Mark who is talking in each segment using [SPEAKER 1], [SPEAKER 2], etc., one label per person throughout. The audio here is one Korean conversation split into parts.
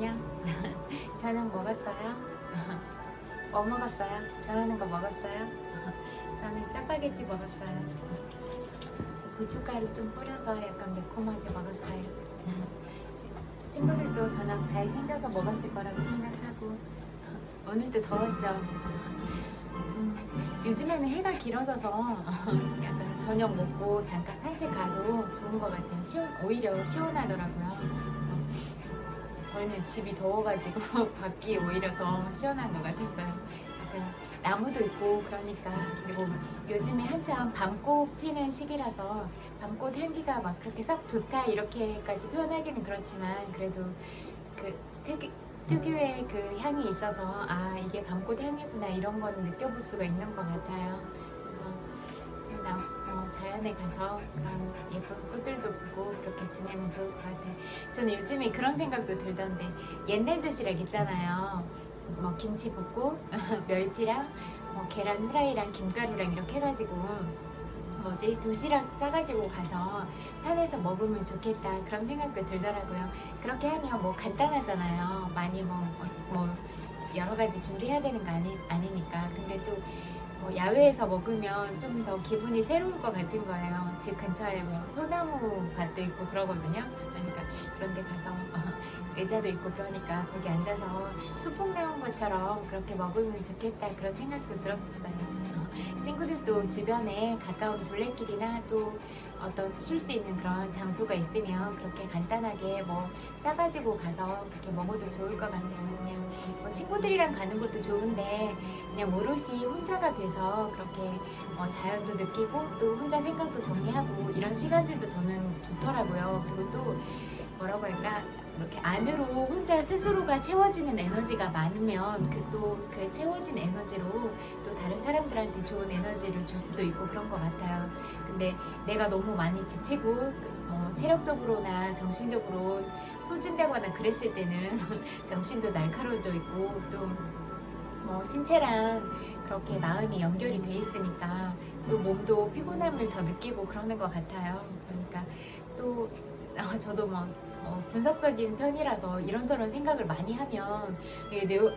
[SPEAKER 1] 안녕. 저녁 먹었어요? 뭐 먹었어요? 좋아하는 거 먹었어요? 저는 짜파게티 먹었어요. 고춧가루 좀 뿌려서 약간 매콤하게 먹었어요. 친구들도 저녁 잘 챙겨서 먹었을 거라고 생각하고 오늘도 더웠죠. 요즘에는 해가 길어져서 약간 저녁 먹고 잠깐 산책 가도 좋은 것 같아요. 오히려 시원하더라고요. 저희는 집이 더워가지고 밖이 오히려 더 시원한 것 같았어요. 약간 나무도 있고 그러니까. 그리고 요즘에 한참 밤꽃 피는 시기라서 밤꽃 향기가 막 그렇게 썩 좋다 이렇게까지 표현하기는 그렇지만 그래도 그 특유의 그 향이 있어서 아 이게 밤꽃 향이구나 이런 거는 느껴볼 수가 있는 것 같아요. 그래서 자연에 가서 그런 예쁜 꽃들도 보고 그렇게 지내면 좋을 것 같아요. 저는 요즘에 그런 생각도 들던데 옛날 도시락 있잖아요. 뭐 김치 볶고 멸치랑 뭐 계란 후라이랑 김가루랑 이렇게 해가지고 도시락 싸가지고 가서 산에서 먹으면 좋겠다 그런 생각도 들더라고요. 그렇게 하면 뭐 간단하잖아요. 많이 뭐 여러 가지 준비해야 되는 거 아니니까. 근데 또 야외에서 먹으면 좀 더 기분이 새로울 것 같은 거예요. 집 근처에 뭐 소나무 밭도 있고 그러거든요. 그러니까 그런 데 가서 의자도 있고 그러니까 거기 앉아서 소풍 나온 것처럼 그렇게 먹으면 좋겠다 그런 생각도 들었었어요. 친구들도 주변에 가까운 둘레길이나 또 어떤 쉴 수 있는 그런 장소가 있으면 그렇게 간단하게 뭐 싸가지고 가서 그렇게 먹어도 좋을 것 같아요. 그냥 뭐 친구들이랑 가는 것도 좋은데 그냥 오롯이 혼자가 돼서 그렇게 자연도 느끼고 또 혼자 생각도 정리하고 이런 시간들도 저는 좋더라고요. 그리고 또 뭐라고 할까 이렇게 안으로 혼자 스스로가 채워지는 에너지가 많으면 그 채워진 에너지로 또 다른 사람들한테 좋은 에너지를 줄 수도 있고 그런 것 같아요. 근데 내가 너무 많이 지치고 체력적으로나 정신적으로 소진되거나 그랬을 때는 정신도 날카로워져 있고 또 신체랑 그렇게 마음이 연결이 돼 있으니까 또 몸도 피곤함을 더 느끼고 그러는 것 같아요. 그러니까 또 저도 분석적인 편이라서 이런저런 생각을 많이 하면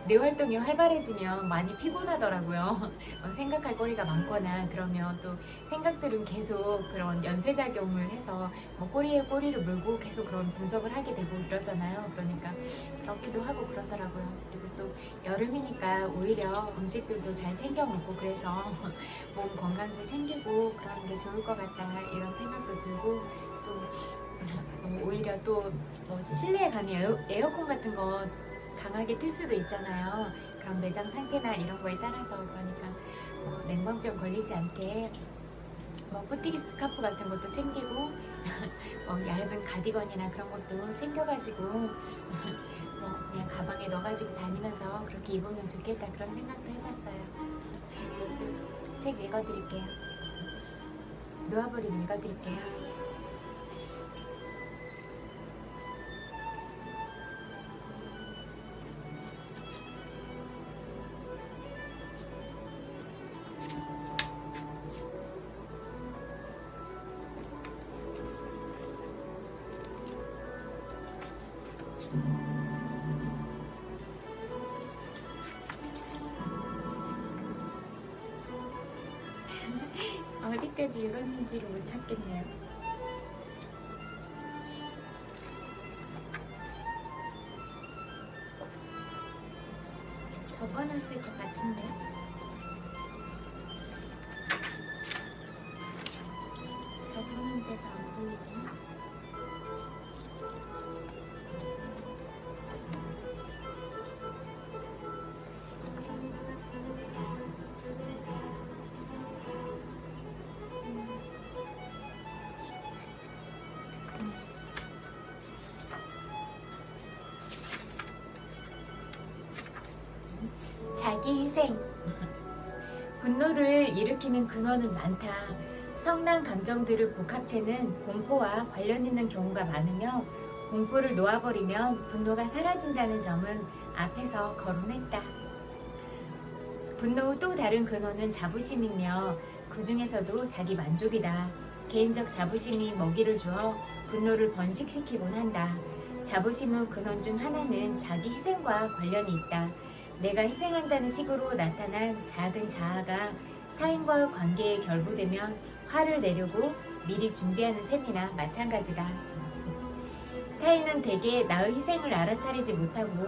[SPEAKER 1] 뇌 활동이 활발해지면 많이 피곤하더라고요. 생각할 거리가 많거나 그러면 또 생각들은 계속 그런 연쇄작용을 해서 꼬리에 꼬리를 물고 계속 그런 분석을 하게 되고 이러잖아요. 그러니까 그렇기도 하고 그러더라고요. 그리고 또 여름이니까 오히려 음식들도 잘 챙겨 먹고 그래서 몸 건강도 챙기고 그러는 게 좋을 것 같다 이런 생각도 들고 또 오히려 또 실내에 가면 에어컨 같은 거 강하게 틀 수도 있잖아요. 그런 매장 상태나 이런 거에 따라서 그러니까 냉방병 걸리지 않게 코티기 스카프 같은 것도 챙기고 얇은 가디건이나 그런 것도 챙겨가지고 그냥 가방에 넣어가지고 다니면서 그렇게 입으면 좋겠다 그런 생각도 해봤어요. 또 책 읽어드릴게요. 놓아버림 읽어드릴게요. 어디까지 읽었는지를 못 찾겠네요. 적어놨을 것 같은데. 적어놓은 데가 안 보이네. 자기 희생. 분노를 일으키는 근원은 많다. 성난 감정들의 복합체는 공포와 관련 있는 경우가 많으며 공포를 놓아버리면 분노가 사라진다는 점은 앞에서 거론했다. 분노의 또 다른 근원은 자부심이며 그 중에서도 자기 만족이다. 개인적 자부심이 먹이를 주어 분노를 번식시키곤 한다. 자부심의 근원 중 하나는 자기 희생과 관련이 있다. 내가 희생한다는 식으로 나타난 작은 자아가 타인과의 관계에 결부되면 화를 내려고 미리 준비하는 셈이나 마찬가지다. 타인은 대개 나의 희생을 알아차리지 못하고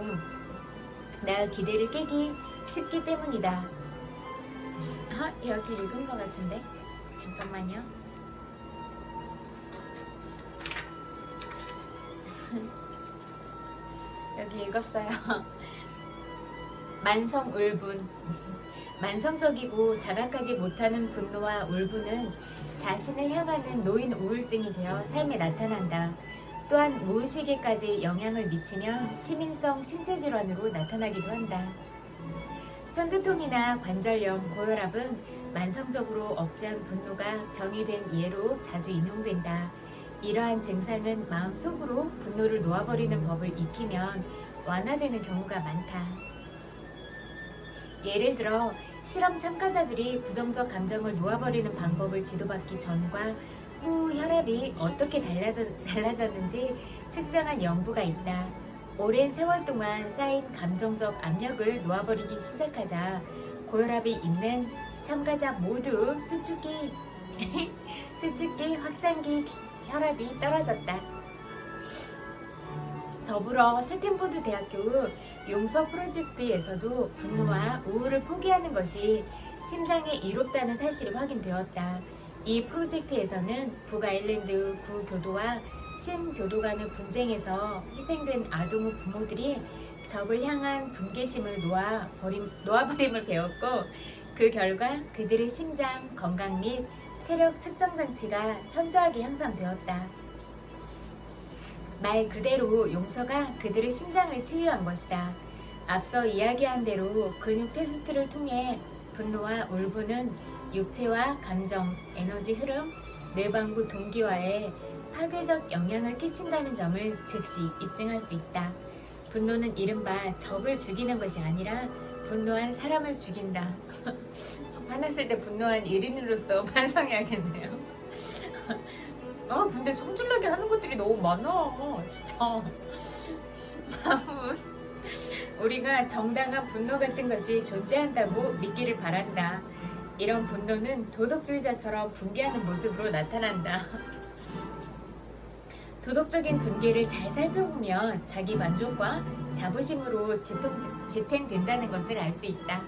[SPEAKER 1] 나의 기대를 깨기 쉽기 때문이다. 이렇게 읽은 것 같은데? 잠깐만요. 여기 읽었어요. 만성 울분. 만성적이고 자각하지 못하는 분노와 울분은 자신을 향하는 노인 우울증이 되어 삶에 나타난다. 또한 무의식에까지 영향을 미치면 시민성 신체질환으로 나타나기도 한다. 편두통이나 관절염, 고혈압은 만성적으로 억제한 분노가 병이 된 예로 자주 인용된다. 이러한 증상은 마음속으로 분노를 놓아버리는 법을 익히면 완화되는 경우가 많다. 예를 들어 실험 참가자들이 부정적 감정을 놓아버리는 방법을 지도받기 전과 후 혈압이 어떻게 달라졌는지 측정한 연구가 있다. 오랜 세월 동안 쌓인 감정적 압력을 놓아버리기 시작하자 고혈압이 있는 참가자 모두 수축기 확장기 혈압이 떨어졌다. 더불어 스탠포드 대학교 용서 프로젝트에서도 분노와 우울을 포기하는 것이 심장에 이롭다는 사실이 확인되었다. 이 프로젝트에서는 북아일랜드 구교도와 신교도 간의 분쟁에서 희생된 아동의 부모들이 적을 향한 분개심을 놓아버림을 배웠고, 그 결과 그들의 심장, 건강 및 체력 측정 장치가 현저하게 향상되었다. 말 그대로 용서가 그들의 심장을 치유한 것이다. 앞서 이야기한 대로 근육 테스트를 통해 분노와 울분은 육체와 감정, 에너지 흐름, 뇌방구 동기화에 파괴적 영향을 끼친다는 점을 즉시 입증할 수 있다. 분노는 이른바 적을 죽이는 것이 아니라 분노한 사람을 죽인다. 화났을 때 분노한 1인으로서 반성해야겠네요. 근데 성질나게 하는 것들이 너무 많아. 진짜. 우리가 정당한 분노 같은 것이 존재한다고 믿기를 바란다. 이런 분노는 도덕주의자처럼 분개하는 모습으로 나타난다. 도덕적인 분개를 잘 살펴보면 자기 만족과 자부심으로 지탱된다는 것을 알 수 있다.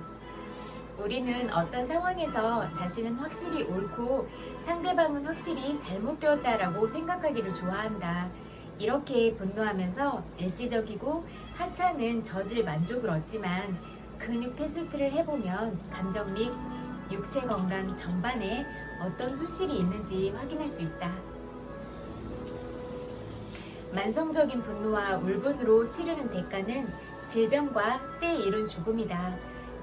[SPEAKER 1] 우리는 어떤 상황에서 자신은 확실히 옳고 상대방은 확실히 잘못되었다라고 생각하기를 좋아한다. 이렇게 분노하면서 일시적이고 하찮은 저질 만족을 얻지만 근육 테스트를 해보면 감정 및 육체 건강 전반에 어떤 손실이 있는지 확인할 수 있다. 만성적인 분노와 울분으로 치르는 대가는 질병과 때에 이른 죽음이다.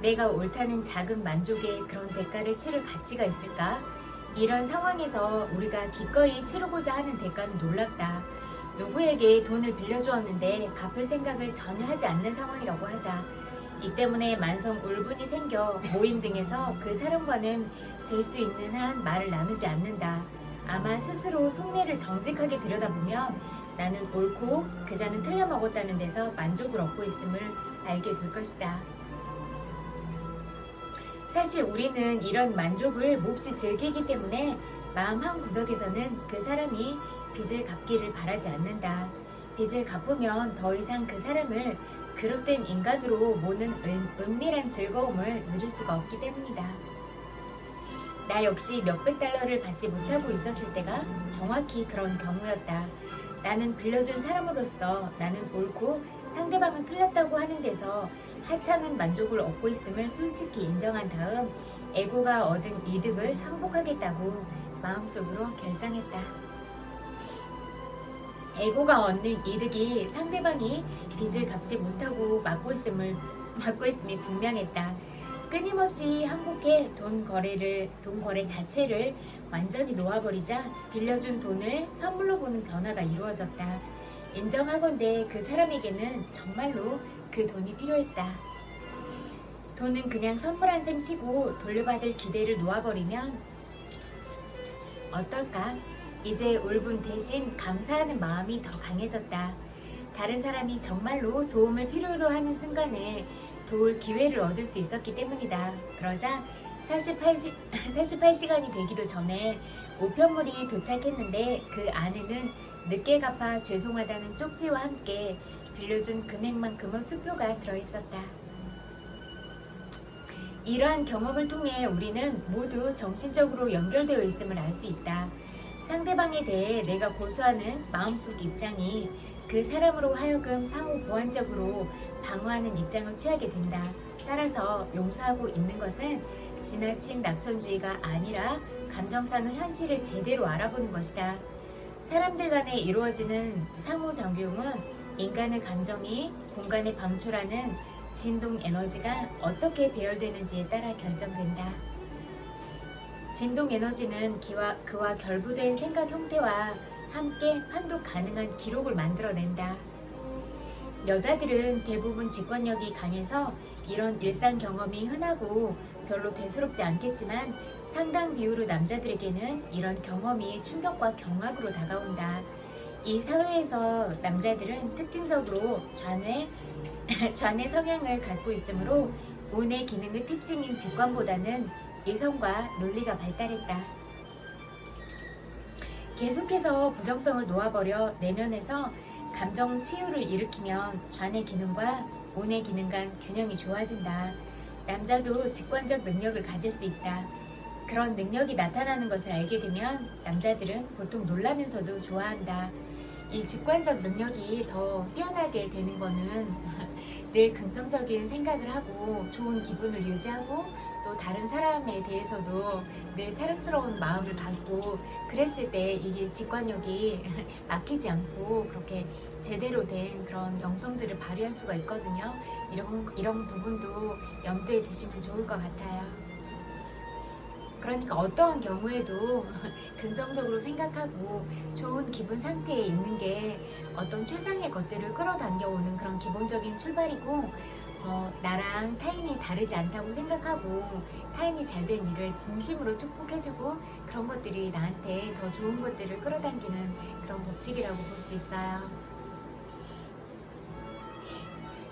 [SPEAKER 1] 내가 옳다는 작은 만족에 그런 대가를 치를 가치가 있을까? 이런 상황에서 우리가 기꺼이 치르고자 하는 대가는 놀랍다. 누구에게 돈을 빌려주었는데 갚을 생각을 전혀 하지 않는 상황이라고 하자. 이 때문에 만성 울분이 생겨 모임 등에서 그 사람과는 될 수 있는 한 말을 나누지 않는다. 아마 스스로 속내를 정직하게 들여다보면 나는 옳고 그자는 틀려먹었다는 데서 만족을 얻고 있음을 알게 될 것이다. 사실 우리는 이런 만족을 몹시 즐기기 때문에 마음 한 구석에서는 그 사람이 빚을 갚기를 바라지 않는다. 빚을 갚으면 더 이상 그 사람을 그릇된 인간으로 모는 은밀한 즐거움을 누릴 수가 없기 때문이다. 나 역시 몇백 달러를 받지 못하고 있었을 때가 정확히 그런 경우였다. 나는 빌려준 사람으로서 나는 옳고 상대방은 틀렸다고 하는 데서 하찮은 만족을 얻고 있음을 솔직히 인정한 다음 에고가 얻은 이득을 항복하겠다고 마음속으로 결정했다. 에고가 얻는 이득이 상대방이 빚을 갚지 못하고 막고 있음이 분명했다. 끊임없이 항복해 돈 거래 자체를 완전히 놓아버리자 빌려준 돈을 선물로 보는 변화가 이루어졌다. 인정하건대 그 사람에게는 정말로 그 돈이 필요했다. 돈은 그냥 선물한 셈 치고 돌려받을 기대를 놓아버리면 어떨까? 이제 울분 대신 감사하는 마음이 더 강해졌다. 다른 사람이 정말로 도움을 필요로 하는 순간에 도울 기회를 얻을 수 있었기 때문이다. 그러자 48시간이 되기도 전에 우편물이 도착했는데 그 안에는 늦게 갚아 죄송하다는 쪽지와 함께 빌려준 금액만큼의 수표가 들어있었다. 이러한 경험을 통해 우리는 모두 정신적으로 연결되어 있음을 알 수 있다. 상대방에 대해 내가 고수하는 마음속 입장이 그 사람으로 하여금 상호 보완적으로 방어하는 입장을 취하게 된다. 따라서 용서하고 있는 것은 지나친 낙천주의가 아니라 감정상의 현실을 제대로 알아보는 것이다. 사람들 간에 이루어지는 상호작용은 인간의 감정이 공간에 방출하는 진동 에너지가 어떻게 배열되는지에 따라 결정된다. 진동 에너지는 그와 결부된 생각 형태와 함께 판독 가능한 기록을 만들어낸다. 여자들은 대부분 직관력이 강해서 이런 일상 경험이 흔하고 별로 대수롭지 않겠지만 상당 비율의 남자들에게는 이런 경험이 충격과 경악으로 다가온다. 이 사회에서 남자들은 특징적으로 좌뇌 성향을 갖고 있으므로 오뇌 기능의 특징인 직관보다는 이성과 논리가 발달했다. 계속해서 부정성을 놓아버려 내면에서 감정 치유를 일으키면 좌뇌 기능과 오뇌 기능 간 균형이 좋아진다. 남자도 직관적 능력을 가질 수 있다. 그런 능력이 나타나는 것을 알게 되면 남자들은 보통 놀라면서도 좋아한다. 이 직관적 능력이 더 뛰어나게 되는 거는 늘 긍정적인 생각을 하고 좋은 기분을 유지하고 또 다른 사람에 대해서도 늘 사랑스러운 마음을 갖고 그랬을 때 이게 직관력이 막히지 않고 그렇게 제대로 된 그런 영성들을 발휘할 수가 있거든요. 이런 부분도 염두에 두시면 좋을 것 같아요. 그러니까 어떠한 경우에도 긍정적으로 생각하고 좋은 기분 상태에 있는 게 어떤 최상의 것들을 끌어당겨오는 그런 기본적인 출발이고 나랑 타인이 다르지 않다고 생각하고 타인이 잘된 일을 진심으로 축복해주고 그런 것들이 나한테 더 좋은 것들을 끌어당기는 그런 법칙이라고 볼 수 있어요.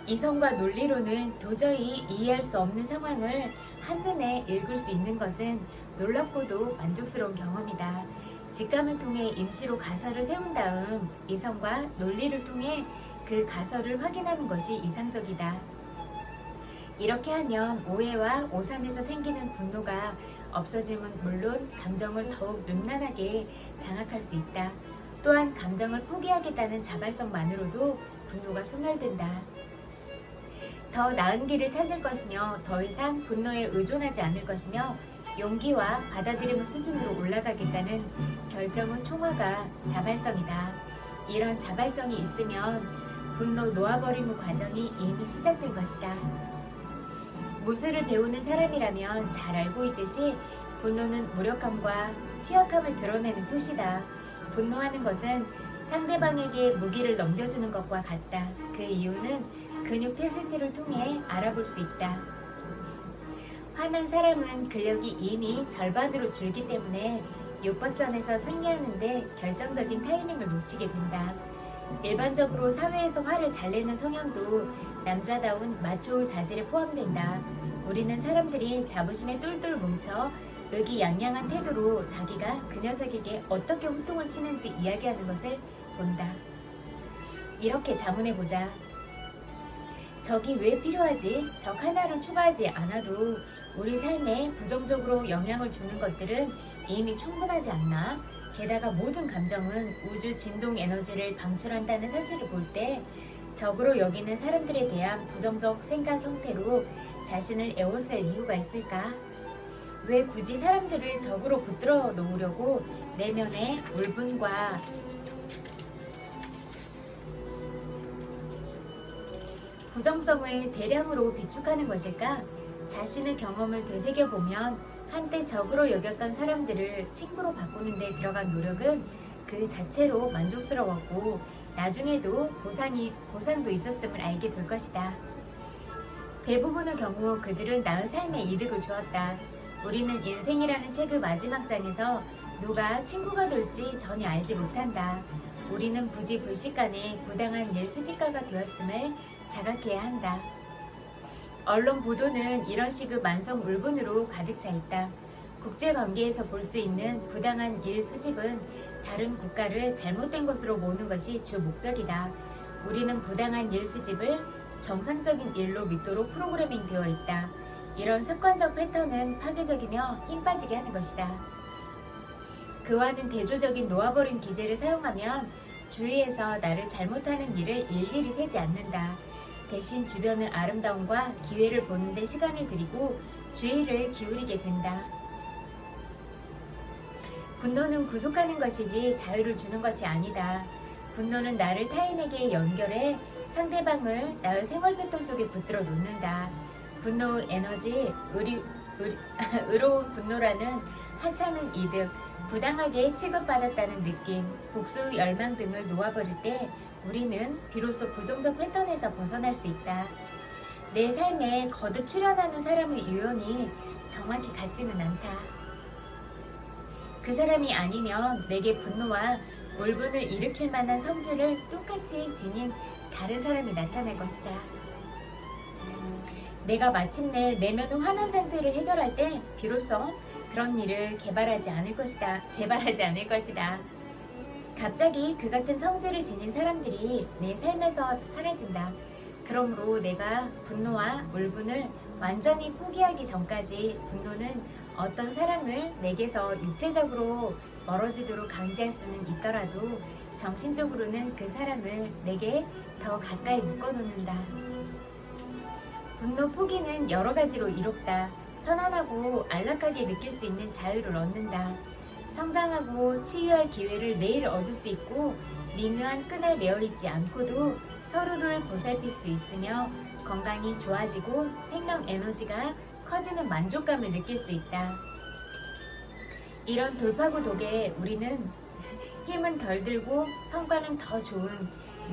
[SPEAKER 1] 이성과 논리로는 도저히 이해할 수 없는 상황을 한눈에 읽을 수 있는 것은 놀랍고도 만족스러운 경험이다. 직감을 통해 임시로 가설을 세운 다음 이성과 논리를 통해 그 가설을 확인하는 것이 이상적이다. 이렇게 하면 오해와 오산에서 생기는 분노가 없어짐은 물론 감정을 더욱 눈난하게 장악할 수 있다. 또한 감정을 포기하겠다는 자발성만으로도 분노가 소멸된다. 더 나은 길을 찾을 것이며 더 이상 분노에 의존하지 않을 것이며 용기와 받아들임의 수준으로 올라가겠다는 결정의 총화가 자발성이다. 이런 자발성이 있으면 분노 놓아버림의 과정이 이미 시작된 것이다. 무술을 배우는 사람이라면 잘 알고 있듯이 분노는 무력함과 취약함을 드러내는 표시다. 분노하는 것은 상대방에게 무기를 넘겨주는 것과 같다. 그 이유는 근육 테스트를 통해 알아볼 수 있다. 화난 사람은 근력이 이미 절반으로 줄기 때문에 육박전에서 승리하는데 결정적인 타이밍을 놓치게 된다. 일반적으로 사회에서 화를 잘 내는 성향도 남자다운 마초의 자질에 포함된다. 우리는 사람들이 자부심에 똘똘 뭉쳐 의기양양한 태도로 자기가 그 녀석에게 어떻게 호통을 치는지 이야기하는 것을 본다. 이렇게 자문해보자. 적이 왜 필요하지? 적 하나를 추가하지 않아도 우리 삶에 부정적으로 영향을 주는 것들은 이미 충분하지 않나? 게다가 모든 감정은 우주 진동 에너지를 방출한다는 사실을 볼 때 적으로 여기는 사람들에 대한 부정적 생각 형태로 자신을 애워쓸 이유가 있을까? 왜 굳이 사람들을 적으로 붙들어 놓으려고 내면의 울분과 부정성을 대량으로 비축하는 것일까? 자신의 경험을 되새겨보면 한때 적으로 여겼던 사람들을 친구로 바꾸는 데 들어간 노력은 그 자체로 만족스러웠고 나중에도 보상도 있었음을 알게 될 것이다. 대부분의 경우 그들은 나의 삶에 이득을 주었다. 우리는 인생이라는 책의 마지막 장에서 누가 친구가 될지 전혀 알지 못한다. 우리는 부지불식간에 부당한 일 수집가가 되었음을 자각해야 한다. 언론 보도는 이런 식의 만성 울분으로 가득 차 있다. 국제관계에서 볼 수 있는 부당한 일 수집은 다른 국가를 잘못된 것으로 모으는 것이 주 목적이다. 우리는 부당한 일 수집을 정상적인 일로 믿도록 프로그래밍 되어 있다. 이런 습관적 패턴은 파괴적이며 힘 빠지게 하는 것이다. 그와는 대조적인 놓아버린 기제를 사용하면 주위에서 나를 잘못하는 일을 일일이 세지 않는다. 대신 주변의 아름다움과 기회를 보는 데 시간을 들이고 주의를 기울이게 된다. 분노는 구속하는 것이지 자유를 주는 것이 아니다. 분노는 나를 타인에게 연결해 상대방을 나의 생활 패턴 속에 붙들어 놓는다. 분노 에너지, 의로운 분노라는 하찮은 이득, 부당하게 취급받았다는 느낌, 복수 열망 등을 놓아버릴 때 우리는 비로소 부정적 패턴에서 벗어날 수 있다. 내 삶에 거듭 출현하는 사람의 유형이 정확히 같지는 않다. 그 사람이 아니면 내게 분노와 울분을 일으킬 만한 성질을 똑같이 지닌 다른 사람이 나타날 것이다. 내가 마침내 내면의 환원 상태를 해결할 때 비로소 그런 일을 재발하지 않을 것이다. 갑자기 그 같은 성질을 지닌 사람들이 내 삶에서 사라진다. 그러므로 내가 분노와 울분을 완전히 포기하기 전까지 분노는 어떤 사람을 내게서 육체적으로 멀어지도록 강제할 수는 있더라도 정신적으로는 그 사람을 내게 더 가까이 묶어놓는다. 분노 포기는 여러 가지로 이롭다. 편안하고 안락하게 느낄 수 있는 자유를 얻는다. 성장하고 치유할 기회를 매일 얻을 수 있고 미묘한 끈에 매어있지 않고도 서로를 보살필 수 있으며 건강이 좋아지고 생명 에너지가 커지는 만족감을 느낄 수 있다. 이런 돌파구 덕에 우리는 힘은 덜 들고 성과는 더 좋은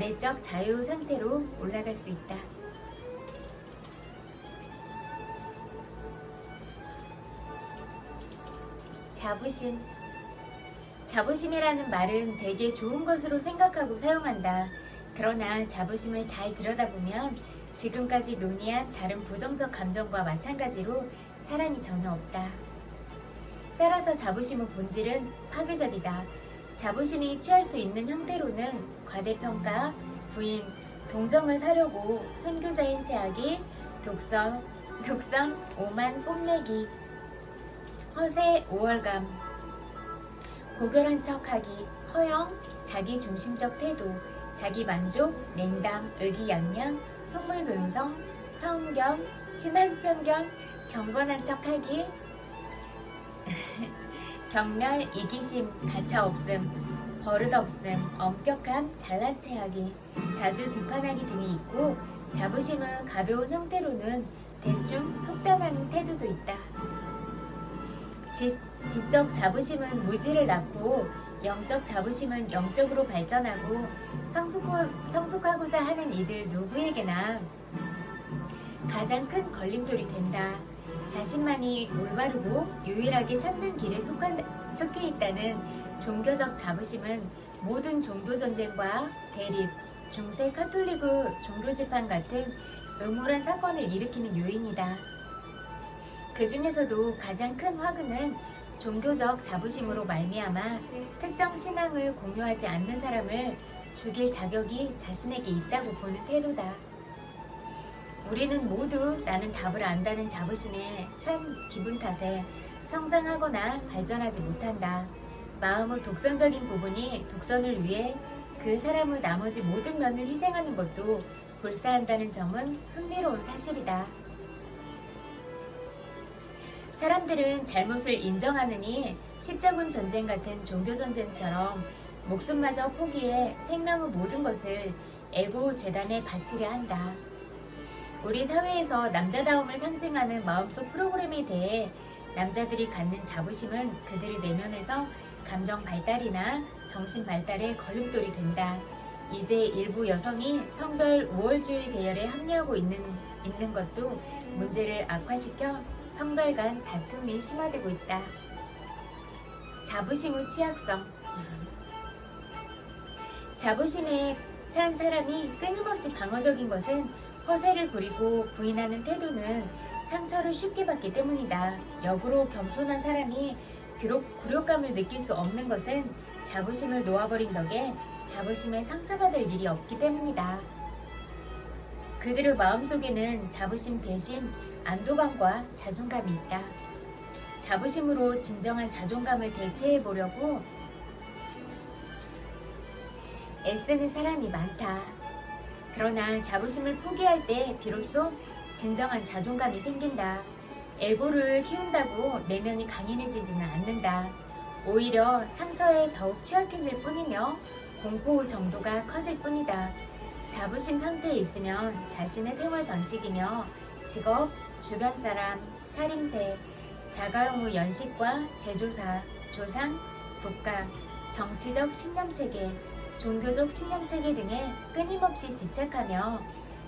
[SPEAKER 1] 내적 자유 상태로 올라갈 수 있다. 자부심. 자부심이라는 말은 되게 좋은 것으로 생각하고 사용한다. 그러나 자부심을 잘 들여다보면 지금까지 논의한 다른 부정적 감정과 마찬가지로 사랑이 전혀 없다. 따라서 자부심의 본질은 파괴적이다. 자부심이 취할 수 있는 형태로는 과대평가, 부인, 동정을 사려고 선교자인 체하기, 독선, 오만 뽐내기, 허세, 우월감, 고결한 척하기, 허영, 자기중심적 태도, 자기만족, 냉담, 의기양양, 속물근성, 편견, 심한 편견, 경건한 척하기, 경멸, 이기심, 가차없음, 버릇없음, 엄격함, 잘난 체하기, 자주 비판하기 등이 있고 자부심은 가벼운 형태로는 대충 속단하는 태도도 있다. 지적 자부심은 무지를 낳고 영적 자부심은 영적으로 발전하고 성숙하고자 하는 이들 누구에게나 가장 큰 걸림돌이 된다. 자신만이 올바르고 유일하게 참된 길에 속해 있다는 종교적 자부심은 모든 종교전쟁과 대립, 중세 카톨릭의 종교재판 같은 음울한 사건을 일으키는 요인이다. 그 중에서도 가장 큰 화근은 종교적 자부심으로 말미암아 특정 신앙을 공유하지 않는 사람을 죽일 자격이 자신에게 있다고 보는 태도다. 우리는 모두 나는 답을 안다는 자부심에 참 기분 탓에 성장하거나 발전하지 못한다. 마음의 독선적인 부분이 독선을 위해 그 사람의 나머지 모든 면을 희생하는 것도 불사한다는 점은 흥미로운 사실이다. 사람들은 잘못을 인정하느니 십자군 전쟁 같은 종교전쟁처럼 목숨마저 포기해 생명의 모든 것을 애고 재단에 바치려 한다. 우리 사회에서 남자다움을 상징하는 마음속 프로그램에 대해 남자들이 갖는 자부심은 그들의 내면에서 감정 발달이나 정신 발달에 걸림돌이 된다. 이제 일부 여성이 성별 우월주의 계열에 합류하고 있는 것도 문제를 악화시켜 성별 간 다툼이 심화되고 있다. 자부심에 찬 사람이 끊임없이 방어적인 것은 허세를 부리고 부인하는 태도는 상처를 쉽게 받기 때문이다. 역으로 겸손한 사람이 비록 굴욕감을 느낄 수 없는 것은 자부심을 놓아버린 덕에 자부심에 상처받을 일이 없기 때문이다. 그들의 마음속에는 자부심 대신 안도감과 자존감이 있다. 자부심으로 진정한 자존감을 대체해 보려고 애쓰는 사람이 많다. 그러나 자부심을 포기할 때 비로소 진정한 자존감이 생긴다. 에고를 키운다고 내면이 강인해지지는 않는다. 오히려 상처에 더욱 취약해질 뿐이며 공포 정도가 커질 뿐이다. 자부심 상태에 있으면 자신의 생활 방식이며 직업, 주변 사람, 차림새, 자가용무 연식과 제조사, 조상, 국가, 정치적 신념체계, 종교적 신념체계 등에 끊임없이 집착하며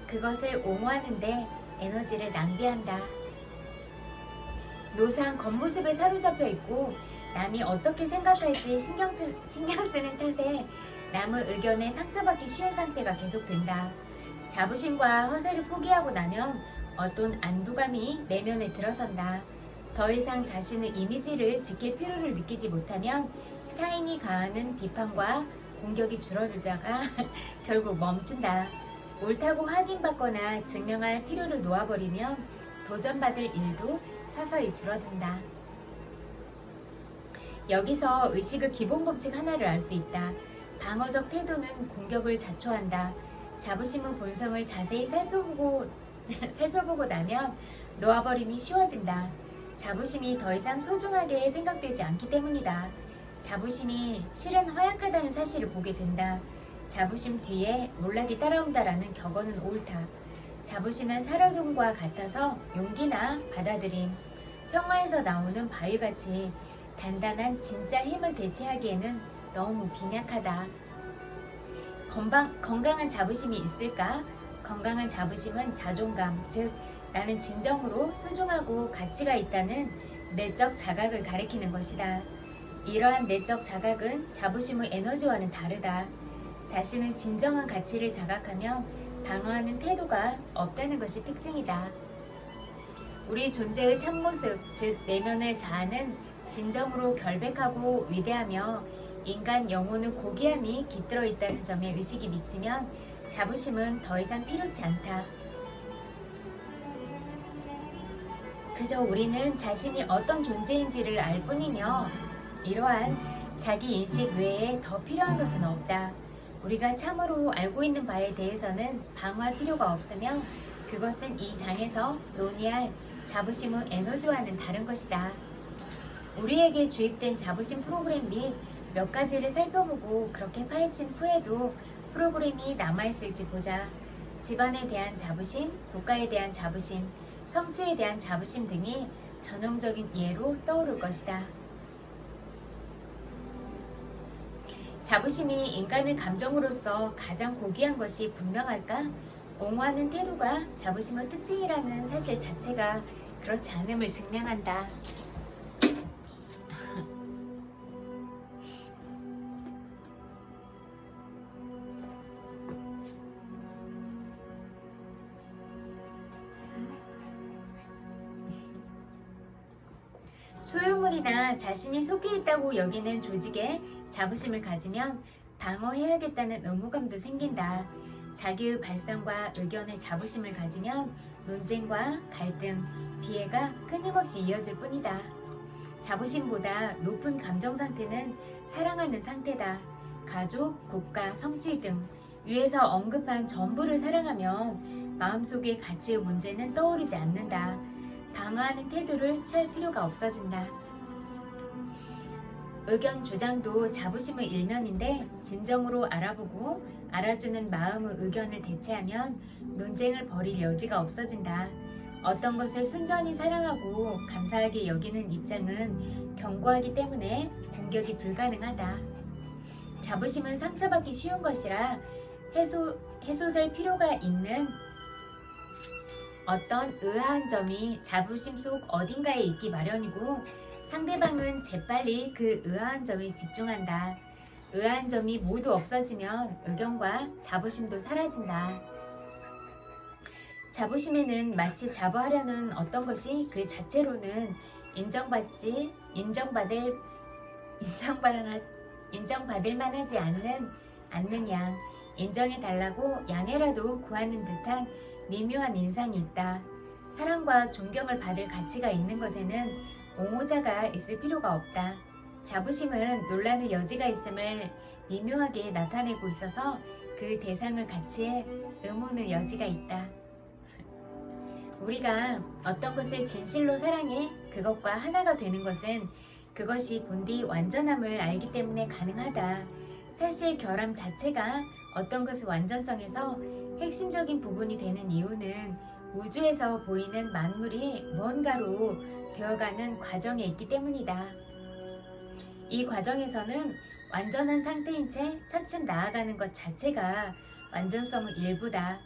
[SPEAKER 1] 그것을 옹호하는 데 에너지를 낭비한다. 노상 겉모습에 사로잡혀 있고 남이 어떻게 생각할지 신경 쓰는 탓에 남의 의견에 상처받기 쉬운 상태가 계속된다. 자부심과 허세를 포기하고 나면 어떤 안도감이 내면에 들어선다. 더 이상 자신의 이미지를 지킬 필요를 느끼지 못하면 타인이 가하는 비판과 공격이 줄어들다가 결국 멈춘다. 옳다고 확인받거나 증명할 필요를 놓아버리면 도전받을 일도 서서히 줄어든다. 여기서 의식의 기본 법칙 하나를 알 수 있다. 방어적 태도는 공격을 자초한다. 자부심의 본성을 자세히 살펴보고 나면 놓아버림이 쉬워진다. 자부심이 더 이상 소중하게 생각되지 않기 때문이다. 자부심이 실은 허약하다는 사실을 보게 된다. 자부심 뒤에 몰락이 따라온다라는 격언은 옳다. 자부심은 살얼음과 같아서 용기나 받아들임, 평화에서 나오는 바위같이 단단한 진짜 힘을 대체하기에는 너무 빈약하다. 건강한 자부심이 있을까? 건강한 자부심은 자존감, 즉 나는 진정으로 소중하고 가치가 있다는 내적 자각을 가리키는 것이다. 이러한 내적 자각은 자부심의 에너지와는 다르다. 자신의 진정한 가치를 자각하면 방어하는 태도가 없다는 것이 특징이다. 우리 존재의 참모습, 즉 내면의 자아는 진정으로 결백하고 위대하며 인간 영혼의 고귀함이 깃들어 있다는 점에 의식이 미치면 자부심은 더 이상 필요치 않다. 그저 우리는 자신이 어떤 존재인지를 알 뿐이며 이러한 자기 인식 외에 더 필요한 것은 없다. 우리가 참으로 알고 있는 바에 대해서는 방어할 필요가 없으며 그것은 이 장에서 논의할 자부심의 에너지와는 다른 것이다. 우리에게 주입된 자부심 프로그램 및 몇 가지를 살펴보고 그렇게 파헤친 후에도 프로그램이 남아있을지 보자. 집안에 대한 자부심, 국가에 대한 자부심, 성수에 대한 자부심 등이 전형적인 예로 떠오를 것이다. 자부심이 인간의 감정으로서 가장 고귀한 것이 분명할까? 옹호하는 태도가 자부심의 특징이라는 사실 자체가 그렇지 않음을 증명한다. 소유물이나 자신이 속해 있다고 여기는 조직에 자부심을 가지면 방어해야겠다는 의무감도 생긴다. 자기의 발상과 의견에 자부심을 가지면 논쟁과 갈등, 비애가 끊임없이 이어질 뿐이다. 자부심보다 높은 감정 상태는 사랑하는 상태다. 가족, 국가, 성취 등 위에서 언급한 전부를 사랑하면 마음속의 가치의 문제는 떠오르지 않는다. 방어하는 태도를 취할 필요가 없어진다. 의견 주장도 자부심의 일면인데 진정으로 알아보고 알아주는 마음의 의견을 대체하면 논쟁을 벌일 여지가 없어진다. 어떤 것을 순전히 사랑하고 감사하게 여기는 입장은 견고하기 때문에 공격이 불가능하다. 자부심은 상처받기 쉬운 것이라 해소될 필요가 있는 어떤 의아한 점이 자부심 속 어딘가에 있기 마련이고 상대방은 재빨리 그 의아한 점에 집중한다. 의아한 점이 모두 없어지면 의견과 자부심도 사라진다. 자부심에는 마치 자부하려는 어떤 것이 그 자체로는 인정받을 만하지 않는 양, 인정해달라고 양해라도 구하는 듯한 미묘한 인상이 있다. 사랑과 존경을 받을 가치가 있는 것에는 옹호자가 있을 필요가 없다. 자부심은 논란의 여지가 있음을 미묘하게 나타내고 있어서 그 대상의 가치에 의문의 여지가 있다. 우리가 어떤 것을 진실로 사랑해 그것과 하나가 되는 것은 그것이 본디 완전함을 알기 때문에 가능하다. 사실 결함 자체가 어떤 것의 완전성에서 핵심적인 부분이 되는 이유는 우주에서 보이는 만물이 무언가로 되어가는 과정에 있기 때문이다. 이 과정에서는 완전한 상태인 채 차츰 나아가는 것 자체가 완전성의 일부다.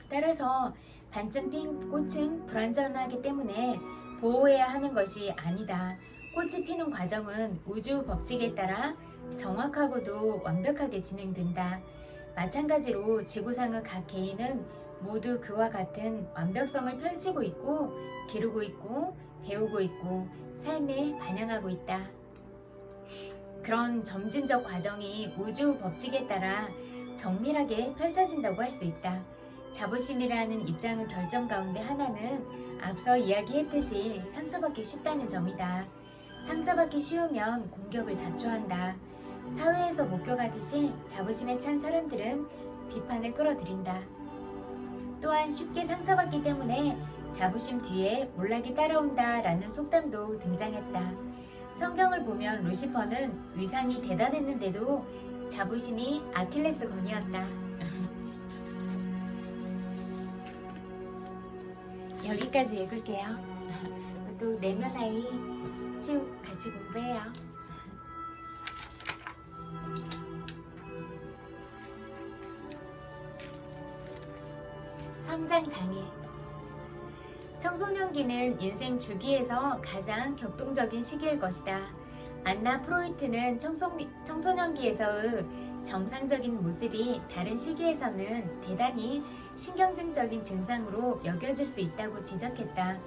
[SPEAKER 1] 따라서 반쯤 핀 꽃은 불완전하기 때문에 보호해야 하는 것이 아니다. 꽃이 피는 과정은 우주 법칙에 따라 정확하고도 완벽하게 진행된다. 마찬가지로 지구상의 각 개인은 모두 그와 같은 완벽성을 펼치고 있고 기르고 있고 배우고 있고 삶에 반영하고 있다. 그런 점진적 과정이 우주 법칙에 따라 정밀하게 펼쳐진다고 할 수 있다. 자부심이라는 입장의 결정 가운데 하나는 앞서 이야기했듯이 상처받기 쉽다는 점이다. 상처받기 쉬우면 공격을 자초한다. 사회에서 목격하듯이 자부심에 찬 사람들은 비판을 끌어들인다. 또한 쉽게 상처받기 때문에 자부심 뒤에 몰락이 따라온다 라는 속담도 등장했다. 성경을 보면 루시퍼는 위상이 대단했는데도 자부심이 아킬레스 건이었다. 여기까지 읽을게요. 또 내면 아이 치우 같이 공부해요. 성장장애. 청소년기는 인생 주기에서 가장 격동적인 시기일 것이다. 안나 프로이트는 청소년기에서의 정상적인 모습이 다른 시기에서는 대단히 신경증적인 증상으로 여겨질 수 있다고 지적했다.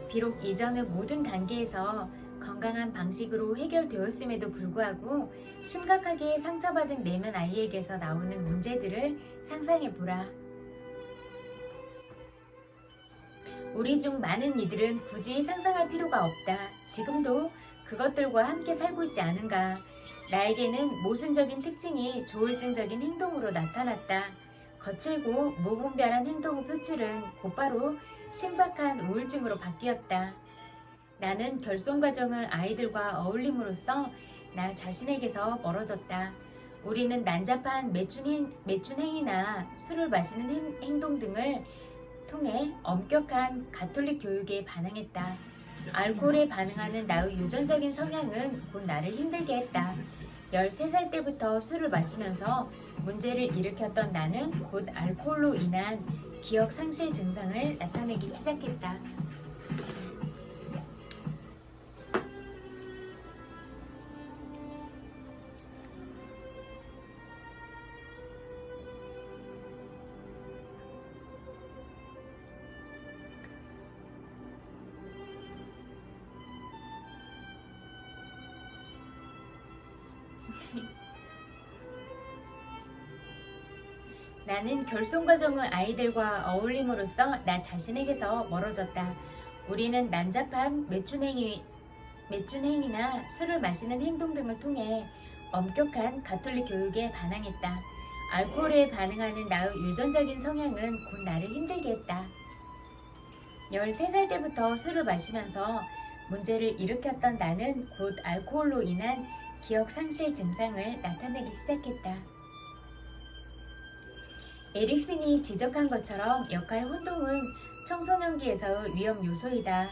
[SPEAKER 1] 비록 이전의 모든 단계에서 건강한 방식으로 해결되었음에도 불구하고 심각하게 상처받은 내면 아이에게서 나오는 문제들을 상상해보라. 우리 중 많은 이들은 굳이 상상할 필요가 없다. 지금도 그것들과 함께 살고 있지 않은가. 나에게는 모순적인 특징이 조울증적인 행동으로 나타났다. 거칠고 무분별한 행동의 표출은 곧바로 심각한 우울증으로 바뀌었다. 나는 결손 과정의 아이들과 어울림으로써 나 자신에게서 멀어졌다. 우리는 난잡한 매춘 행위나 술을 마시는 행동 등을 통해 엄격한 가톨릭 교육에 반응했다. 알코올에 반응하는 나의 유전적인 성향은 곧 나를 힘들게 했다. 13살 때부터 술을 마시면서 문제를 일으켰던 나는 곧 알코올로 인한 기억 상실 증상을 나타내기 시작했다. 나는 결손 과정의 아이들과 어울림으로써 나 자신에게서 멀어졌다. 우리는 난잡한 매춘 행위나 술을 마시는 행동 등을 통해 엄격한 가톨릭 교육에 반항했다. 알코올에 반응하는 나의 유전적인 성향은 곧 나를 힘들게 했다. 13살 때부터 술을 마시면서 문제를 일으켰던 나는 곧 알코올로 인한 기억 상실 증상을 나타내기 시작했다. 에릭슨이 지적한 것처럼 역할 혼동은 청소년기에서의 위험 요소이다.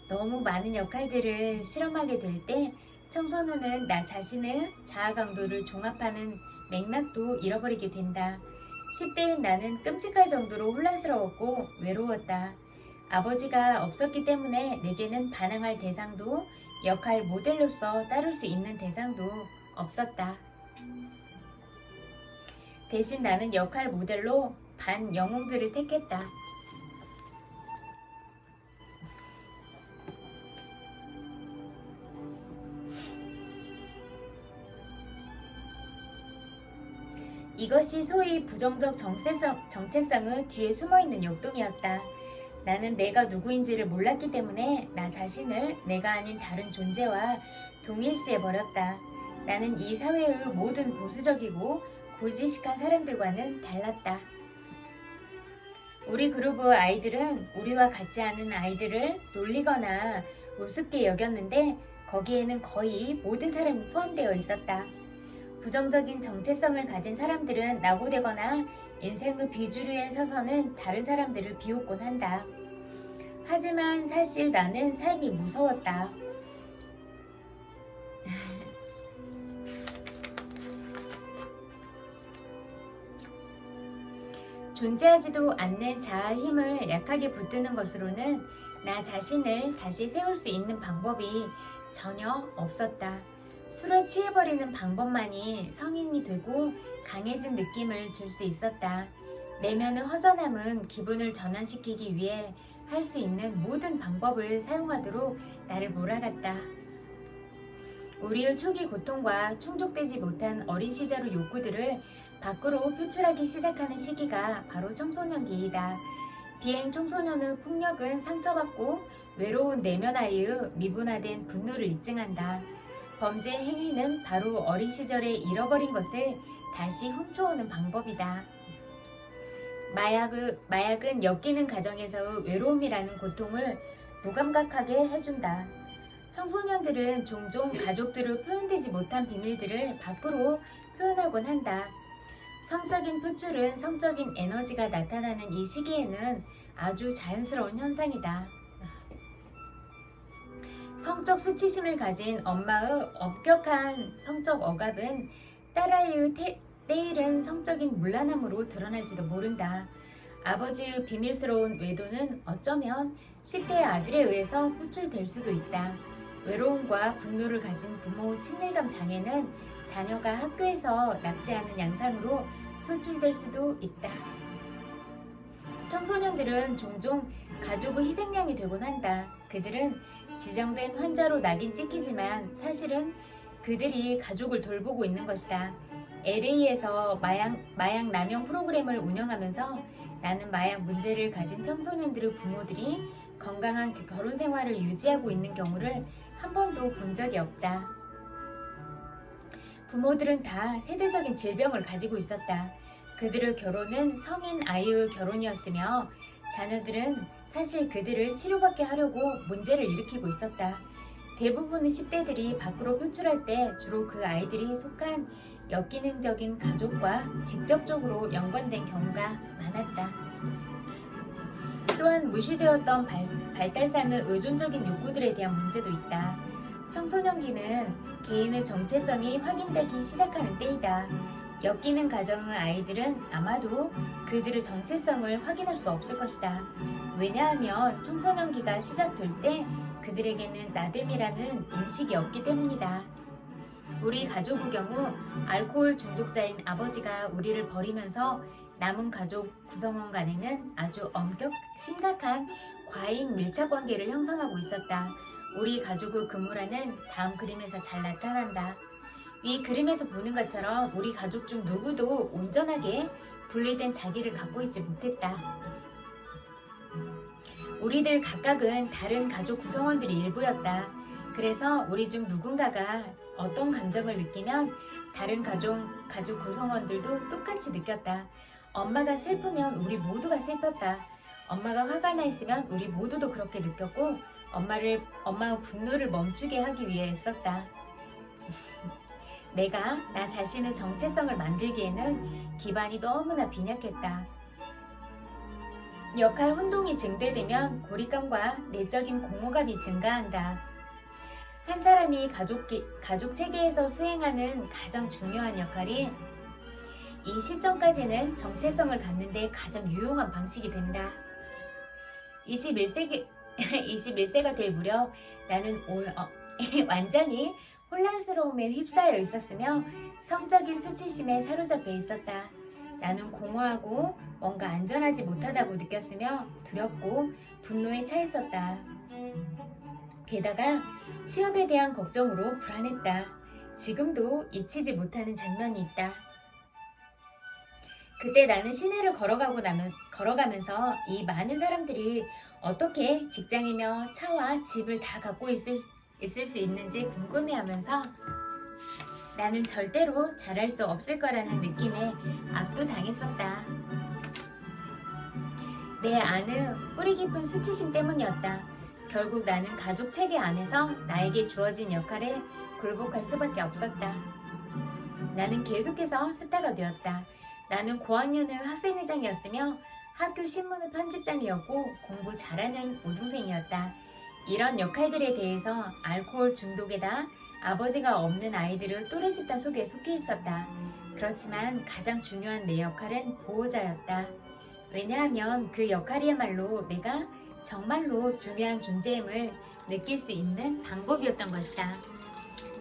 [SPEAKER 1] 너무 많은 역할들을 실험하게 될 때 청소년은 나 자신의 자아 강도를 종합하는 맥락도 잃어버리게 된다. 10대인 나는 끔찍할 정도로 혼란스러웠고 외로웠다. 아버지가 없었기 때문에 내게는 반항할 대상도 역할 모델로서 따를 수 있는 대상도 없었다. 대신 나는 역할 모델로 반 영웅들을 택했다. 이것이 소위 부정적 정체성의 뒤에 숨어있는 역동이었다. 나는 내가 누구인지를 몰랐기 때문에 나 자신을 내가 아닌 다른 존재와 동일시해버렸다. 나는 이 사회의 모든 보수적이고 고지식한 사람들과는 달랐다. 우리 그룹의 아이들은 우리와 같지 않은 아이들을 놀리거나 우습게 여겼는데 거기에는 거의 모든 사람이 포함되어 있었다. 부정적인 정체성을 가진 사람들은 낙오되거나 인생의 비주류에 서서는 다른 사람들을 비웃곤 한다. 하지만 사실 나는 삶이 무서웠다. 존재하지도 않는 자아의 힘을 약하게 붙드는 것으로는 나 자신을 다시 세울 수 있는 방법이 전혀 없었다. 술에 취해버리는 방법만이 성인이 되고 강해진 느낌을 줄 수 있었다. 내면의 허전함은 기분을 전환시키기 위해 할 수 있는 모든 방법을 사용하도록 나를 몰아갔다. 우리의 초기 고통과 충족되지 못한 어린 시절의 욕구들을 밖으로 표출하기 시작하는 시기가 바로 청소년기이다. 비행 청소년의 폭력은 상처받고 외로운 내면 아이의 미분화된 분노를 입증한다. 범죄 행위는 바로 어린 시절에 잃어버린 것을 다시 훔쳐오는 방법이다. 마약은 엮이는 가정에서의 외로움이라는 고통을 무감각하게 해준다. 청소년들은 종종 가족들의 표현되지 못한 비밀들을 밖으로 표현하곤 한다. 성적인 표출은 성적인 에너지가 나타나는 이 시기에는 아주 자연스러운 현상이다. 성적 수치심을 가진 엄마의 엄격한 성적 억압은 딸아이의 때이른 성적인 문란함으로 드러날지도 모른다. 아버지의 비밀스러운 외도는 어쩌면 10대의 아들에 의해서 표출될 수도 있다. 외로움과 분노를 가진 부모의 친밀감 장애는 자녀가 학교에서 낙제하는 양상으로 표출될 수도 있다. 청소년들은 종종 가족의 희생양이 되곤 한다. 그들은 지정된 환자로 낙인 찍히지만 사실은 그들이 가족을 돌보고 있는 것이다. LA에서 마약 남용 프로그램을 운영하면서 나는 마약 문제를 가진 청소년들의 부모들이 건강한 결혼 생활을 유지하고 있는 경우를 한 번도 본 적이 없다. 부모들은 다 세대적인 질병을 가지고 있었다. 그들의 결혼은 성인 아이의 결혼이었으며 자녀들은 사실 그들을 치료받게 하려고 문제를 일으키고 있었다. 대부분의 10대들이 밖으로 표출할 때 주로 그 아이들이 속한 역기능적인 가족과 직접적으로 연관된 경우가 많았다. 또한 무시되었던 발달상의 의존적인 욕구들에 대한 문제도 있다. 청소년기는 개인의 정체성이 확인되기 시작하는 때이다. 엮이는 가정의 아이들은 아마도 그들의 정체성을 확인할 수 없을 것이다. 왜냐하면 청소년기가 시작될 때 그들에게는 나됨이라는 인식이 없기 때문이다. 우리 가족의 경우 알코올 중독자인 아버지가 우리를 버리면서 남은 가족 구성원 간에는 아주 심각한 과잉 밀착 관계를 형성하고 있었다. 우리 가족의 금우라는 다음 그림에서 잘 나타난다. 이 그림에서 보는 것처럼 우리 가족 중 누구도 온전하게 분리된 자기를 갖고 있지 못했다. 우리들 각각은 다른 가족 구성원들의 일부였다. 그래서 우리 중 누군가가 어떤 감정을 느끼면 다른 가족 구성원들도 똑같이 느꼈다. 엄마가 슬프면 우리 모두가 슬펐다. 엄마가 화가 나 있으면 우리 모두도 그렇게 느꼈고 엄마의 분노를 멈추게 하기 위해 애썼다. 내가 나 자신의 정체성을 만들기에는 기반이 너무나 빈약했다. 역할 혼동이 증대되면 고립감과 내적인 공허감이 증가한다. 한 사람이 가족 체계에서 수행하는 가장 중요한 역할이 이 시점까지는 정체성을 갖는 데 가장 유용한 방식이 된다. 21세가 될 무렵 나는 완전히 혼란스러움에 휩싸여 있었으며 성적인 수치심에 사로잡혀 있었다. 나는 공허하고 뭔가 안전하지 못하다고 느꼈으며 두렵고 분노에 차 있었다. 게다가 취업에 대한 걱정으로 불안했다. 지금도 잊히지 못하는 장면이 있다. 그때 나는 시내를 걸어가면서 이 많은 사람들이 어떻게 직장이며 차와 집을 다 갖고 있을 수 있는지 궁금해하면서 나는 절대로 잘할 수 없을 거라는 느낌에 압도당했었다. 내 안의 뿌리 깊은 수치심 때문이었다. 결국 나는 가족 체계 안에서 나에게 주어진 역할에 굴복할 수밖에 없었다. 나는 계속해서 스타가 되었다. 나는 고학년의 학생회장이었으며 학교 신문의 편집장이었고 공부 잘하는 우등생이었다. 이런 역할들에 대해서 알코올 중독에다 아버지가 없는 아이들의 또래 집단 속에 속해 있었다. 그렇지만 가장 중요한 내 역할은 보호자였다. 왜냐하면 그 역할이야말로 내가 정말로 중요한 존재임을 느낄 수 있는 방법이었던 것이다.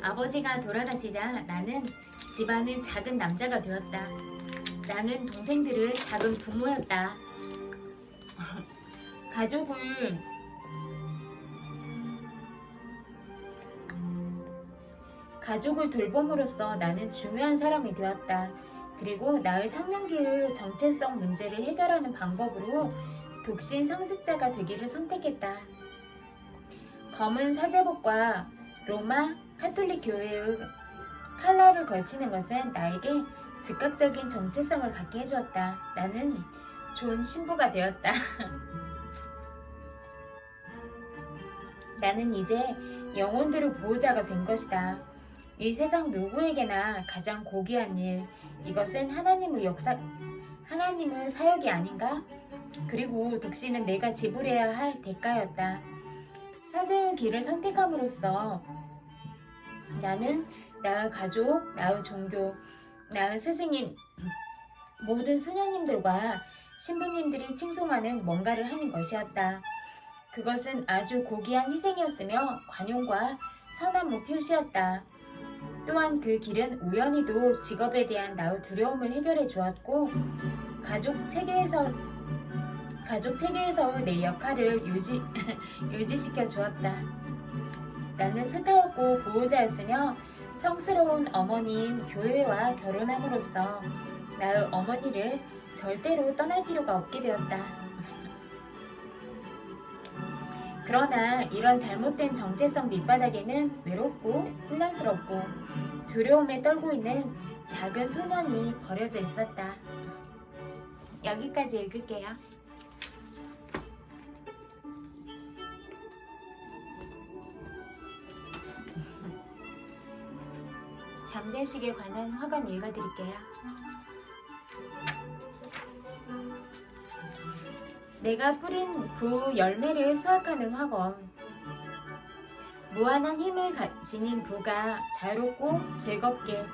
[SPEAKER 1] 아버지가 돌아가시자 나는 집안의 작은 남자가 되었다. 나는 동생들의 작은 부모였다. 가족을 돌봄으로써 나는 중요한 사람이 되었다. 그리고 나의 청년기의 정체성 문제를 해결하는 방법으로 독신 성직자가 되기를 선택했다. 검은 사제복과 로마 카톨릭 교회의 칼라를 걸치는 것은 나에게 즉각적인 정체성을 갖게 해주었다. 나는 좋은 신부가 되었다. 나는 이제 영혼들의 보호자가 된 것이다. 이 세상 누구에게나 가장 고귀한 일, 이것은 하나님의 사역이 아닌가? 그리고 독신은 내가 지불해야 할 대가였다. 사제의 길을 선택함으로써 나는 나의 가족, 나의 종교, 나의 스승인, 모든 수녀님들과 신부님들이 칭송하는 뭔가를 하는 것이었다. 그것은 아주 고귀한 희생이었으며 관용과 선함의 표시였다. 또한 그 길은 우연히도 직업에 대한 나의 두려움을 해결해 주었고 가족 체계에서의 내 역할을 유지시켜 주었다. 나는 스타였고 보호자였으며 성스러운 어머니인 교회와 결혼함으로써 나의 어머니를 절대로 떠날 필요가 없게 되었다. 그러나 이런 잘못된 정체성 밑바닥에는 외롭고 혼란스럽고 두려움에 떨고 있는 작은 소년이 버려져 있었다. 여기까지 읽을게요. 잠자식에 관한 화관 읽어드릴게요. 내가 뿌린 부 열매를 수확하는 화건. 무한한 힘을 지닌 부가 자유롭고 즐겁게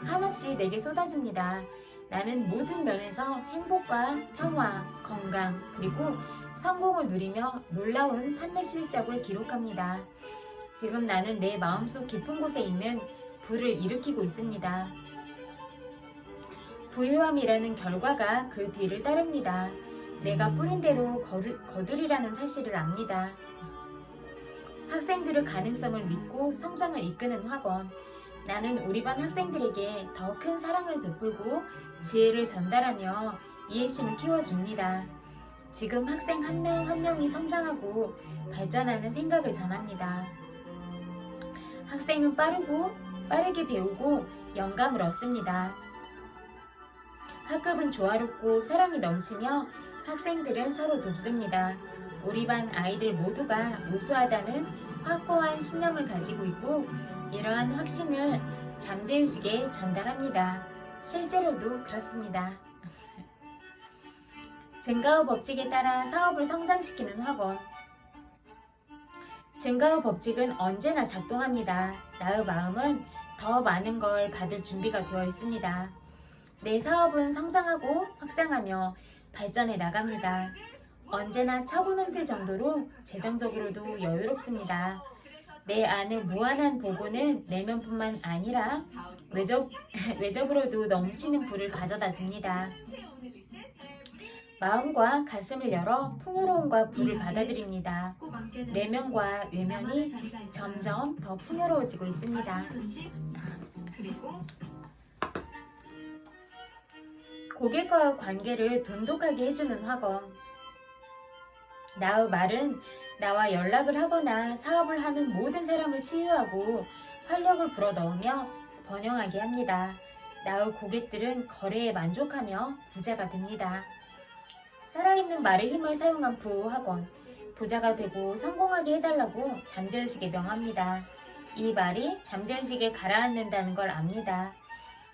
[SPEAKER 1] 한없이 내게 쏟아집니다. 나는 모든 면에서 행복과 평화, 건강, 그리고 성공을 누리며 놀라운 판매 실적을 기록합니다. 지금 나는 내 마음속 깊은 곳에 있는 부를 일으키고 있습니다. 부유함이라는 결과가 그 뒤를 따릅니다. 내가 뿌린 대로 거두리라는 사실을 압니다. 학생들의 가능성을 믿고 성장을 이끄는 학원. 나는 우리 반 학생들에게 더 큰 사랑을 베풀고 지혜를 전달하며 이해심을 키워줍니다. 지금 학생 한 명 한 명이 성장하고 발전하는 생각을 전합니다. 학생은 빠르게 배우고 영감을 얻습니다. 학급은 조화롭고 사랑이 넘치며 학생들은 서로 돕습니다. 우리 반 아이들 모두가 우수하다는 확고한 신념을 가지고 있고 이러한 확신을 잠재의식에 전달합니다. 실제로도 그렇습니다. 증가의 법칙에 따라 사업을 성장시키는 학원. 증가의 법칙은 언제나 작동합니다. 나의 마음은 더 많은 걸 받을 준비가 되어 있습니다. 내 사업은 성장하고 확장하며 발전해 나갑니다. 언제나 처분음실 정도로 재정적으로도 여유롭습니다. 내 안의 무한한 보고는 내면뿐만 아니라 외적으로도 넘치는 불을 가져다 줍니다. 마음과 가슴을 열어 풍요로움과 불을 받아들입니다. 내면과 외면이 점점 더 풍요로워지고 있습니다. 고객과의 관계를 돈독하게 해주는 학원. 나의 말은 나와 연락을 하거나 사업을 하는 모든 사람을 치유하고 활력을 불어넣으며 번영하게 합니다. 나의 고객들은 거래에 만족하며 부자가 됩니다. 살아있는 말의 힘을 사용한 부학원. 부자가 되고 성공하게 해달라고 잠재의식에 명합니다. 이 말이 잠재의식에 가라앉는다는 걸 압니다.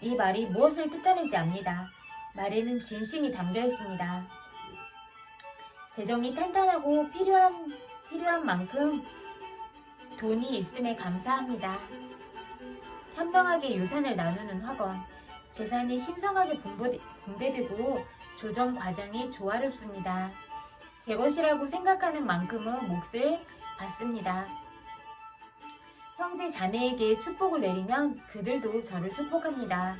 [SPEAKER 1] 이 말이 무엇을 뜻하는지 압니다. 말에는 진심이 담겨 있습니다. 재정이 탄탄하고 필요한 만큼 돈이 있음에 감사합니다. 현명하게 유산을 나누는 학원. 재산이 신성하게 분배되고 조정 과정이 조화롭습니다. 제 것이라고 생각하는 만큼은 몫을 받습니다. 형제 자매에게 축복을 내리면 그들도 저를 축복합니다.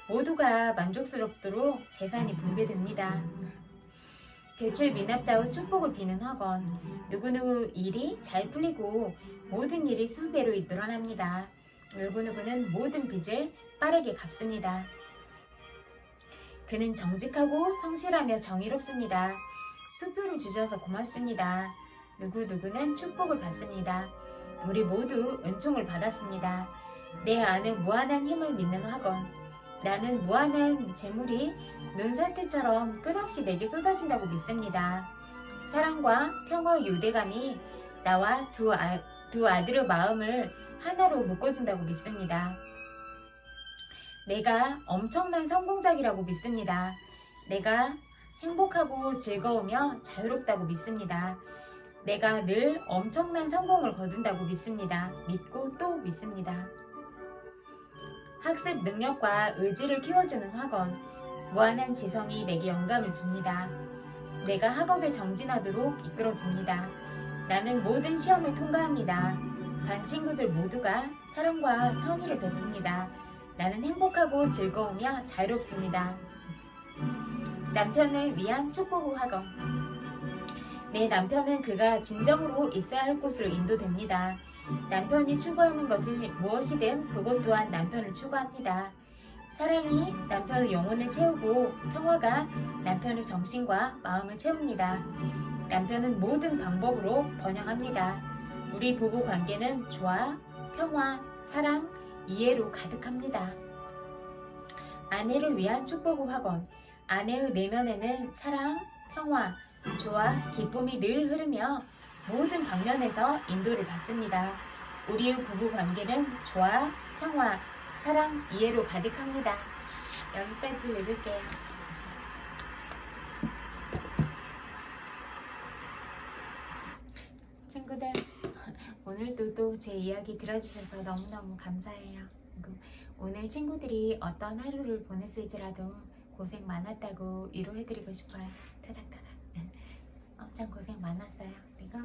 [SPEAKER 1] 모두가 만족스럽도록 재산이 분배됩니다. 대출 미납자의 축복을 비는 학원. 누구누구 일이 잘 풀리고 모든 일이 수배로 늘어납니다. 누구누구는 모든 빚을 빠르게 갚습니다. 그는 정직하고 성실하며 정의롭습니다. 수표를 주셔서 고맙습니다. 누구누구는 축복을 받습니다. 우리 모두 은총을 받았습니다. 내 안에 무한한 힘을 믿는 학원. 나는 무한한 재물이 눈산태처럼 끝없이 내게 쏟아진다고 믿습니다. 사랑과 평화의 유대감이 나와 두 아들의 마음을 하나로 묶어준다고 믿습니다. 내가 엄청난 성공작이라고 믿습니다. 내가 행복하고 즐거우며 자유롭다고 믿습니다. 내가 늘 엄청난 성공을 거둔다고 믿습니다. 믿고 또 믿습니다. 학습 능력과 의지를 키워주는 학원. 무한한 지성이 내게 영감을 줍니다. 내가 학업에 정진하도록 이끌어줍니다. 나는 모든 시험을 통과합니다. 반 친구들 모두가 사랑과 선의를 베풉니다. 나는 행복하고 즐거우며 자유롭습니다. 남편을 위한 축복 학원. 내 남편은 그가 진정으로 있어야 할 곳으로 인도됩니다. 남편이 추구하는 것을 무엇이든 그것 또한 남편을 추구합니다. 사랑이 남편의 영혼을 채우고 평화가 남편의 정신과 마음을 채웁니다. 남편은 모든 방법으로 번영합니다. 우리 부부 관계는 조화, 평화, 사랑, 이해로 가득합니다. 아내를 위한 축복 학원. 아내의 내면에는 사랑, 평화, 조화, 기쁨이 늘 흐르며 모든 방면에서 인도를 받습니다. 우리의 부부 관계는 조화, 평화, 사랑, 이해로 가득합니다. 여기까지 읽을게요. 친구들, 오늘도 또 제 이야기 들어주셔서 너무너무 감사해요. 그리고 오늘 친구들이 어떤 하루를 보냈을지라도 고생 많았다고 위로해드리고 싶어요. 타닥타닥. 엄청 고생 많았어요. 그리고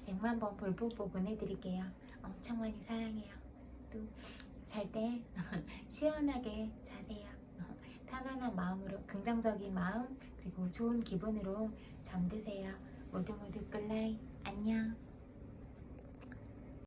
[SPEAKER 1] 100만 번 볼뽀뽀 보내드릴게요. 엄청 많이 사랑해요. 또 잘 때 시원하게 자세요. 편안한 마음으로, 긍정적인 마음, 그리고 좋은 기분으로 잠드세요. 모두 굿나잇. 안녕.